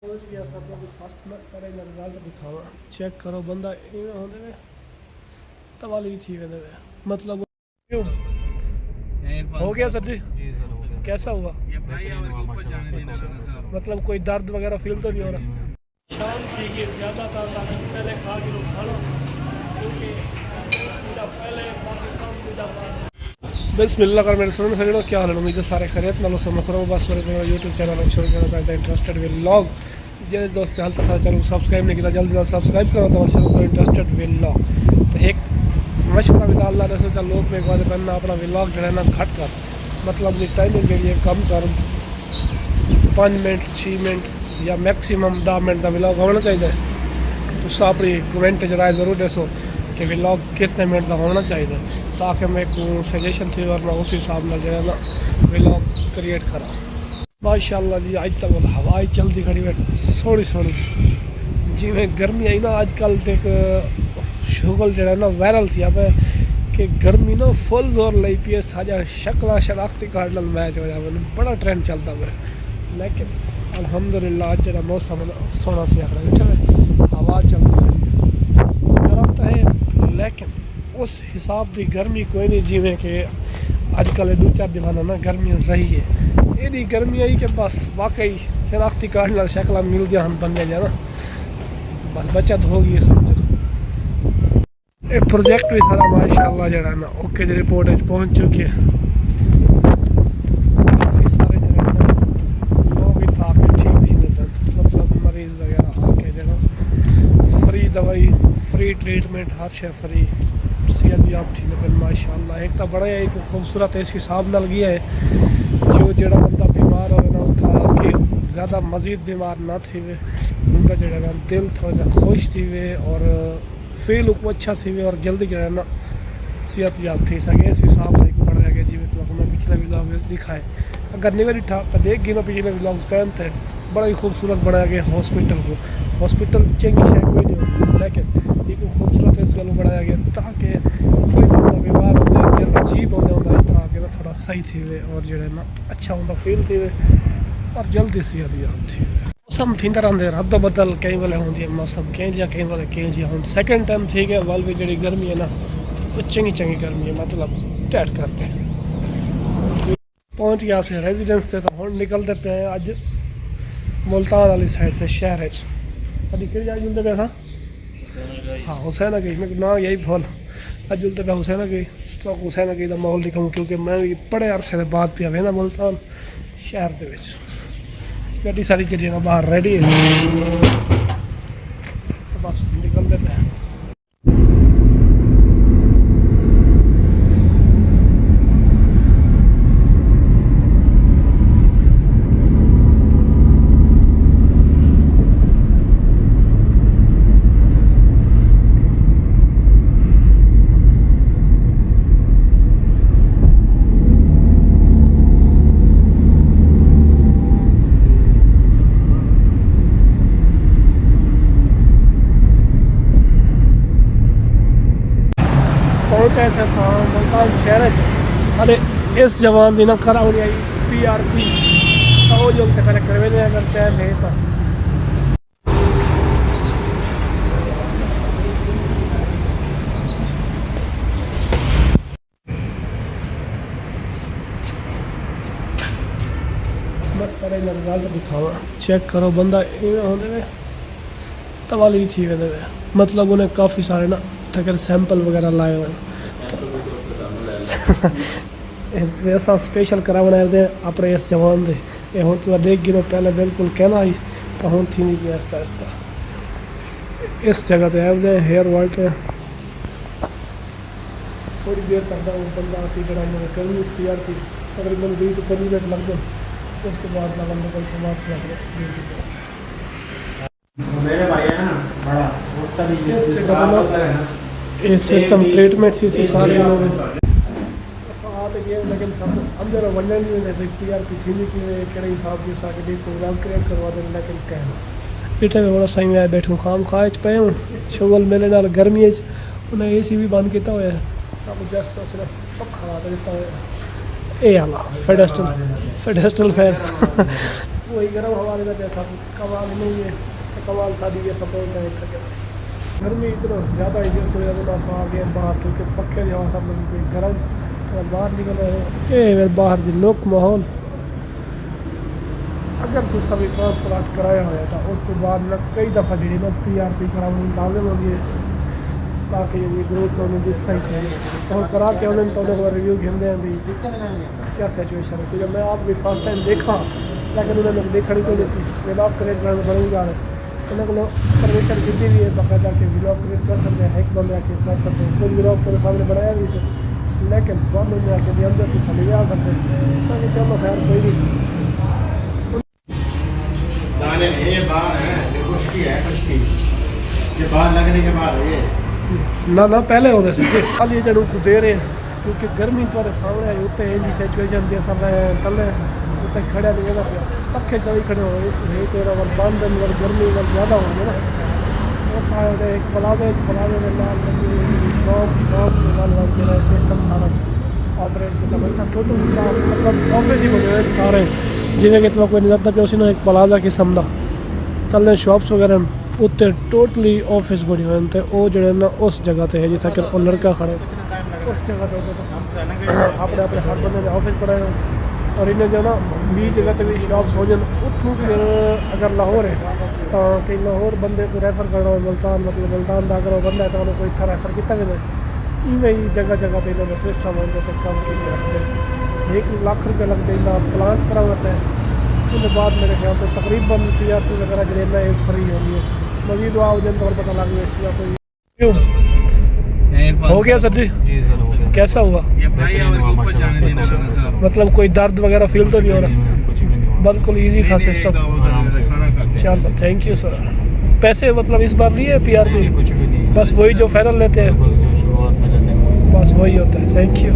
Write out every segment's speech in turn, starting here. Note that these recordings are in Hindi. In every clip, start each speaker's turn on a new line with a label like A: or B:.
A: पहुंच गया सब लोग फर्स्ट में करे रिजल्ट दिखावा चेक करो बंदा इवें होंदे वे तवाली थी वेंदे वे मतलब क्यों हो गया सर जी कैसा हुआ मतलब कोई दर्द वगैरह फील तो नहीं हो रहा शाम की ये ज़्यादा था ताकि पहले खा के लोग खाना क्योंकि पहले बिस्मिल्लाह कर मेरे सुनने सजणो क्या हाल है उम्मीद है सारे खैरियत नालो समझ करो बस मेरे यूट्यूब चैनल शुरू करना चाहता है इंटरेस्टेड व्लॉग जे दोस्त चलता था चलो सब्सक्राइब नहीं किया जल्दी जल्दी सब्सक्राइब करो तो शुरू करो इंटरेस्टेड व्लॉग तो एक मशवरा भी अल्लाह ने सोचा लोग में एक बार बनना अपना व्लॉग जो है ना घट कर मतलब अपनी टाइमिंग के लिए कम कर 5 मिनट 6 मिनट या मैक्सिमम 10 मिनट का व्लॉग होना चाहिए तो अपनी कमेंट च राय जरूर दसो कि व्लॉग कितने मिनट का होना चाहिए ताकि मैं को सजेशन थी और मैं उस हिसाब से जो है ना व्लॉग क्रिएट करा माशाल्लाह जी आज तक हवा चलती खड़ी है सोहनी सोहनी जिमें गर्मी आई ना अजकल एक शुगल जो है ना वायरल थी पे कि गर्मी ना फुल जोर ली पी है साजा शक्ल शनाख्ती कार्ड नाल मैच हो जाए बड़ा ट्रेंड चलता पे लेकिन अल्हम्दुलिल्लाह आज जो मौसम सोहना थी हवा चलती गर्म तो है लेकिन उस हिसाब की गर्मी कोई नहीं जिमें कि अजकल 2-4 दिन ना गर्मी रही है एडी गर्मी आई कि बस वाकई शनाख्ती कार्ड नाल शक्ल मिल गया हम बंदे जा ना बस बचत होगी है समझो ये प्रोजेक्ट भी सारा माशाल्लाह जरा ना ओके जी रिपोर्ट पहुंच चुकी है काफ़ी सारे जरा लोग इतना आके ठीक थी मतलब मरीज वगैरह आके जरा फ्री दवाई फ्री ट्रीटमेंट हर शे फ्री सेहत भी आप थी लेकिन माशाल्लाह एक तो बड़ा एक खूबसूरत इस हिसाब नाल गया है जो जड़ा बंदा बीमार हो ना उठा के ज़्यादा मज़ीद बीमार ना थे उनका जो ना दिल थोड़ा खुश थी वे और फील को अच्छा थी वे और जल्दी जो है ना सेहत याब थी सके इस हिसाब से बढ़ा गया जीवित तो मैं पिछले व्लॉग दिखाए अगर नहीं दिखा तो देख गई मैं पिछले व्लॉग्स पहन थे बड़ा ही खूबसूरत बनाया गया हॉस्पिटल को हॉस्पिटल चंगी शायद कोई नहीं होती लेकिन एक खूबसूरत इस गल बनाया गया ताकि कोई बंदा बीमार होता है दिल अजीब होता है ताकि ना थोड़ा सही थी वे और जो है ना अच्छा होता फील थी वे और जल्दी सेहत याब थी मौसम थींदा रहंदे रद्द बदल कई वेले होंदी है मौसम कई वेले कई हुन सेकंड टाइम थी गया वाल भी जी गर्मी है ना वो चंगी गर्मी है मतलब टैट करते पहुँच गया से रेजिडेंस से तो हम निकलते पे अज मुल्तान वाली साइड से शहर अभी कि जुलते पे था हाँ हुसैन गई मैं ना यही बोल अज जुलते पे हुसैन गई तो हुसैन गई का माहौल दिखाऊँ क्योंकि मैं भी बड़े अरसे बाद पे आवे ना मुल्तान शहर के गड्डी सारी चीज़ें बाहर रेडी है तो बस निकल देते हैं पहुँचे मुल्तान शहर अरे इस जवान की ना करानी आई PRP तो जो पहले करवे अगर टाइम है तो रिजल्ट दिखावा चेक करो बंदा इवें होंदे वे तवाली थी वेंदे वे मतलब उन्हें काफ़ी सारे ना तक सैंपल वगैरह लाए हुए ऐसा स्पेशल करावना है अपने इस जवान दे ये हूँ तो देख गिनो पहले बिल्कुल कहना आई तो हूँ थी नहीं भी आस्ता आस्ता इस जगह पे है हेयर वर्ल्ड से थोड़ी देर करता हूँ बंदा सी जरा करनी इसकी यार थी तकरीबन 20 से 15 मिनट लग गए उसके बाद ना बंदे को समाप्त ये सिस्टम ट्रीटमेंट सी सारे लोग लेकिन हम जरा वजन नहीं PRP थी कि हिसाब की साके प्रोग्राम क्रिएट करवा दें लेकिन कहना बेटा मैं बड़ा सही में बैठूँ खाम खाच पे हूँ शुगल मेरे नाल गर्मी उन्हें AC भी बंद किया हुआ है सब जस्ट सिर्फ पखा देता है ये आला फेडेस्टल फैन कोई गर्म हवा देता है सब कमाल नहीं है, कमाल शादी के सपोर्ट है करके। गर्मी इतना ज़्यादा ही हो जाता आ गया बाहर, क्योंकि पखे की हवा सब कोई गर्म और बाहर निकल रहे ये बाहर दी लोक माहौल। अगर तुम सभी ट्रांसप्लांट कराया होया तो उस तो बाद मैं कई दफ़ा जी मैं PRP कराऊँ लाजम होगी ताकि ये ग्रोथ होने की सही है। तो करा के उन्होंने तो रिव्यू घेंदे हैं भी क्या सिचुएशन है, क्योंकि मैं आप भी फर्स्ट टाइम देखा लेकिन उन्होंने देखने को नहीं थी। व्लॉग क्रिएट करने बनूंगा उन्होंने परमिशन की भी है बाकायदा के व्लॉग क्रिएट कर सकते हैं, एक बंद आके कर सकते हैं। कोई व्लॉग तेरे सामने बनाया भी से लेकिन बंद में आके भी अंदर कुछ चले जा सकते हैं। सब चलो खैर कोई नहीं।
B: ये बाल है ये खुशकी है, खुशकी ये बाल लगने के बाद ये
A: ना पहले होते थे खाली ये जरूर को दे रहे हैं, क्योंकि गर्मी तुम्हारे सामने आई उत्ते जी सिचुएशन दे सब तले उत्ते खड़े नहीं होगा पखे चली खड़े हो इसलिए तेरा वन बंद वन गर्मी वन ज़्यादा हो गया ना। वो सारे एक प्लाजे में लाल शॉप वन वन सिस्टम सारा ऑपरेट करना टोटल मतलब ऑफिस ही बने सारे जिमें कि कोई नहीं जाता कि उसी ने एक प्लाजा किस्म का तले शॉप्स वगैरह उत्ते टोटली ऑफिस बने हुए हैं। वो जो ना उस जगह पर है जितना कि वो लड़का खड़े उस जगह पर अपने अपने हर बंदे ने ऑफिस बनाए और इन्हें जो ना बी जगह पर भी शॉप्स हो जाए उतों फिर अगर लाहौर है तो कई लाहौर बंदे को रैफर करना हो मुल्तान मतलब मुल्तान का अगर वो बंदा है तो उन्होंने कोई इतना रैफर किया गया इवें जगह जगह पर इन्होंने सिस्टम है जो काम रखते 1 लाख रुपये लगते हैं प्लांट करा होता है। उसके बाद मेरे ख्याल से तकरीबन PRP वगैरह जरेना एक फ्री होगी है मजीद आओ दिन तौर पता लग गया कोई हो गया सर जी कैसा हुआ मतलब कोई दर्द वगैरह फील तो नहीं हो रहा बिल्कुल इजी था सिस्टम। चलो थैंक यू सर। पैसे मतलब इस बार लिए PRP
C: कुछ भी नहीं
A: बस वही जो फाइनल लेते हैं बस वही होता है। Thank you.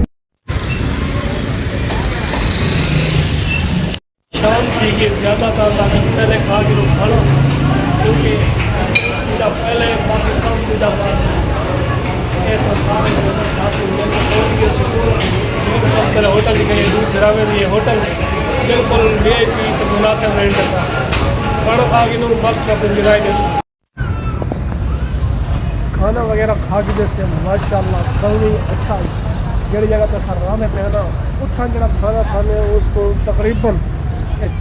A: शाम की ज़्यादा ताकत पहले खा के लोग खाना क्योंकि सीधा पहले पाकिस्तान सीधा बाद ऐसा सारे मेरे होटल निकले दूर जरावे में ये होटल बिल्कुल VIP तो मुनासिब रेंट का खाना खा के लोग मस्त अपने गिराएंगे खाना वगैरह खा के जैसे माशाल्लाह काफ़ी अच्छा जड़ी जगह पर सर राम है पहना उत्थान जरा खाना खाने उसको तकरीबन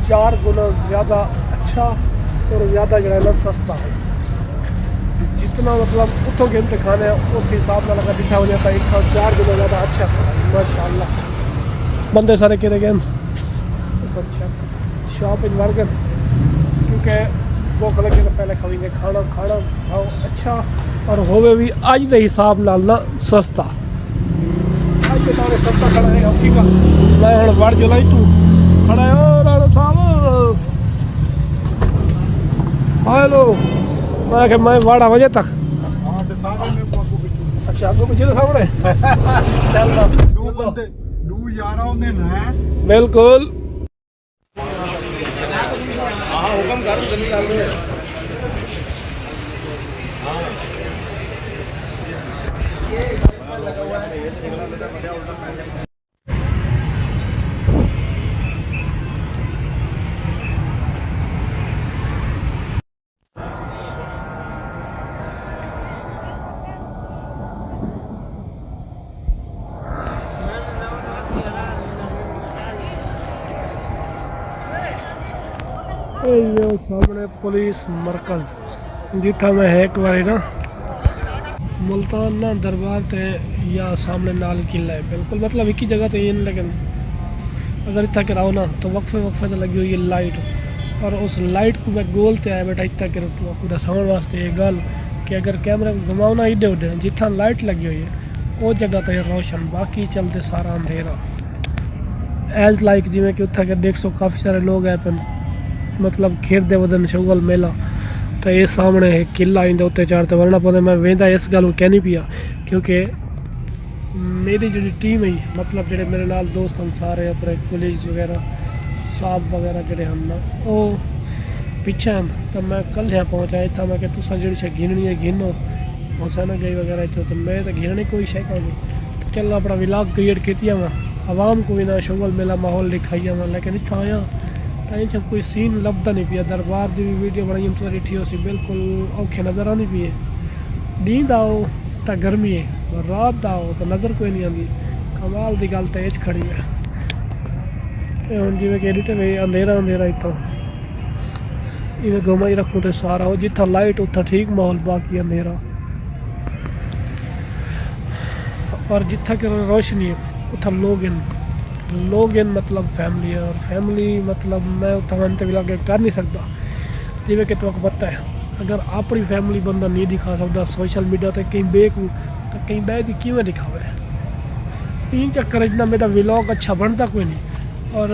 A: 4 गुना ज़्यादा अच्छा और ज़्यादा जो है ना सस्ता है। जितना मतलब उठो गेम से खाने उस हिसाब में लगा दिखा हो जाता है 4 गुना ज़्यादा अच्छा माशाल्लाह बंदे सारे किरे गेम अच्छा शॉप इन वर्गन क्योंकि वो गलत जगह पहले खाएंगे खाना खाओ अच्छा और होवे भी आज के हिसाब नाल ना सस्ता आज के तारे सस्ता खड़ा है हकीका मैं हम वड़ जो लाई तू खड़ा है राणा साहब हेलो मैं वाड़ा बजे तक अच्छा आपको पीछे तो सामने चल
B: दो बंदे दो यार होंगे ना
A: बिल्कुल
B: हां हुक्म कर जल्दी कर दे लगा हुआ है ये निकलना बेटा बढ़िया उल्टा
A: ये सामने पुलिस मरकज़ जिथा मैं एक बारी ना मुल्तान ना दरबार ते या सामने लाल किला है बिल्कुल मतलब एक ही जगह तो ये लेकिन अगर इतना कराओ ना तो वक्फे तो लगी हुई है लाइट और उस लाइट को मैं गोल ते आया बैठा इतना कर पूरा समझ वास्ते ये गल कि अगर कैमरे को घुमाओ ना इडे उडे जिथा लाइट लगी हुई है वो जगह तो रोशन बाकी चलते सारा अंधेरा एज लाइक जिमें कि उत्था के देख सो काफ़ी सारे लोग आए पे मतलब खेरदे वदन शगल मेला तो ये सामने किला इंदे उत्ते चढ़ते वरना पौधे मैं वेंदा इस गल कहनी पिया क्योंकि मेरी जी टीम है मतलब जो मेरे नाल दोस्त हैं सारे अपने कॉलेज वगैरह साहब वगैरह जोड़े हम ना वो पीछे हैं तो मैं कल यहाँ पहुँचा इतना मैं कि तुसा जी घिननी है घिनो हुसैन गई वगैरह तो मैं तो घिनने कोई शे कोई तो चल अपना व्लॉग क्रिएट किया वहाँ आवाम को भी ना शगल मेला माहौल दिखाई वहाँ लेकिन इतना आया तां च कोई सीन लभदा नहीं पिया। दरबार की भी वीडियो बनाई तो ॾिठी हुई बिल्कुल औखे नज़र आनी पई है। नींद आओ तो गर्मी है, रात आओ तो नज़र कोई नहीं आती। कमाल की गल तो ये खड़ी है। हम जिमें कि एडिट में अंधेरा अंधेरा इतों इवें घुमा ही रखूँ तो सारा हो जितना लाइट उतना ठीक माहौल, बाकी अंधेरा। और जितना कि रोशनी है उतना लोग इन मतलब फैमिली है। और फैमिली मतलब मैं उतना मनते भी लगे कर नहीं सकता। जिमें कि तुमको पता है अगर अपनी फैमिली बंदा नहीं दिखा सकता सोशल मीडिया तो कहीं बेकू तो कहीं बह की किमें दिखावे। इन चक्कर इतना मेरा व्लॉग अच्छा बनता कोई नहीं। और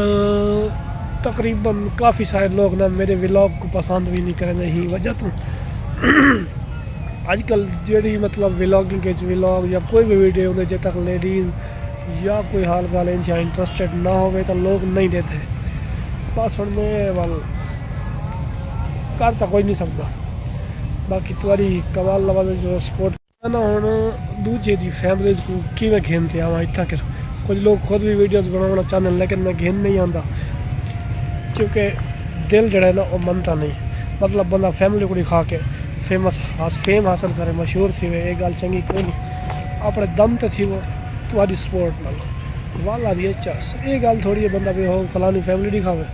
A: तकरीबन काफ़ी सारे लोग ना मेरे व्लॉग को पसंद भी नहीं करें। यही वजह तो आजकल जी मतलब व्लॉगिंग के व्लॉग या कोई भी वीडियो होने जब तक लेडीज़ या कोई हाल गाल इन इंटरेस्टेड ना हो तो लोग नहीं देते। बस हम मैं वाल कर तो कोई नहीं सकता। बाकी तुम्हारी कमाल लगा जो सपोर्ट ना हम दूजे की फैमिलीज को किमें घेनते आवा इतना कर। कुछ लोग खुद भी वीडियोज़ बनाना चाहते हैं लेकिन मैं घेन नहीं आता क्योंकि दिल जड़ा है ना वो मनता नहीं। मतलब बंदा फैमिली को दिखा के फेम हासिल करे मशहूर थी वे, ये गल चंगी कोई नहीं। अपने दम तो थी वो तुम्हारी सपोर्ट नाल वाला दी चस ये गल थोड़ी है बंदा भी हो फलानी फैमिली दिखावे,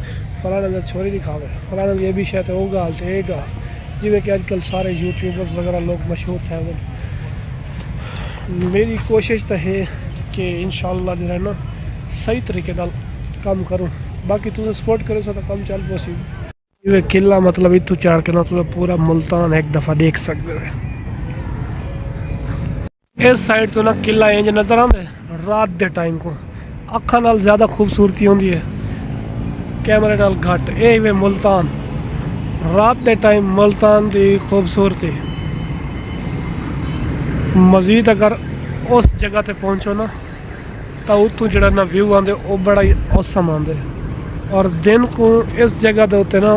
A: फलाने का छोरी दिखावे, फलाने ये भी शायद वो गल तो ये गल जिमें कि आजकल सारे यूट्यूबर्स वगैरह लोग मशहूर थे। मेरी कोशिश तो है कि इंशाअल्लाह जो है ना सही तरीके नाल काम करूँ। बाकी तुझे सपोर्ट करे तो कम चल पॉसिबल। ये किला मतलब इतू चाड़ के ना तुझे पूरा मुल्तान एक दफ़ा देख सकते हो। इस साइड तो ना किला इंज नज़र आते रात के टाइम को अखा नाल ज़्यादा खूबसूरती होती है, कैमरे नाल घट। ये वे मुल्तान रात के टाइम मुल्तान की खूबसूरती। मज़ीद अगर उस जगह ते पहुँचो ना तो उतों जड़ा ना व्यू आते वो बड़ा ही औसम आते। और दिन को इस जगह के उत्ते ना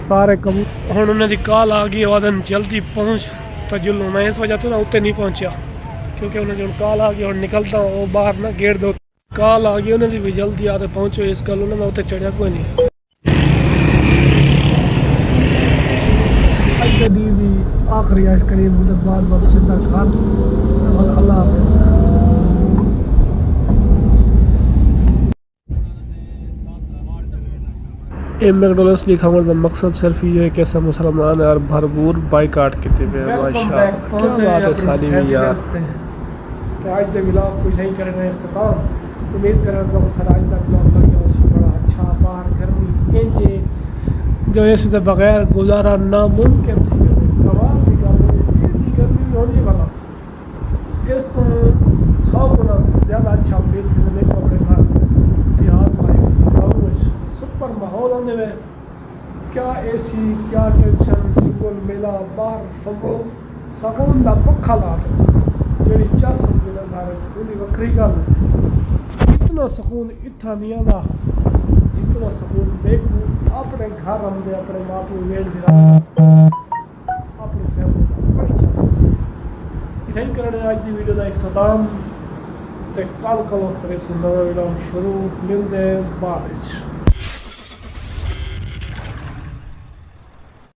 A: सारे कबूतर हुण उन्होंने कॉल आ गई आदन जल्दी पहुँच तो जुलूँ। मैं इस वजह तो ना उत्ते नहीं पहुँचा क्योंकि उन्हें जो कॉल आ गई और निकलता वो बाहर ना गेट दो कॉल आ गई उन्हें भी जल्दी आते पहुँचो। इस गल मैं उत्ते चढ़िया कोई नहीं। आखिरी आइसक्रीम बाद बात सीधा घर। अल्लाह हाफ़िज़। मैकडोनल्ड्स लिखा हुआ मकसद सिर्फ ये है कि ऐसा मुसलमान है और भरपूर बाइकाट किते हुए माशाअल्लाह। क्या बात है साली भी यार। आज के व्लॉग कुछ नहीं करने इख्तिताम उम्मीद कर रहा हूँ सर आज तक व्लॉग लगे बड़ा अच्छा। बाहर गर्मी इंचे जो इससे बगैर गुजारा नामुमकिन थी। कमाल की गर्मी होने वाला इस तो 100 गुना ज़्यादा अच्छा फील से अपने घर देहात लाइफ सुपर माहौल होने में क्या एसी क्या टेंशन सुकून मिला बाहर सगों सकून का पक्खा ला जी चस पूरी वक्री गल। इतना सुकून इतना नहीं आता जितना सुकून बेकू अपने घर आते अपने माँ प्यो वेट गिरा अपनी फैमिली का बड़ी चस इतनी करने अज की वीडियो का इख्तिताम तो कल कल वक्त नवा वीडियो शुरू मिलते बाद।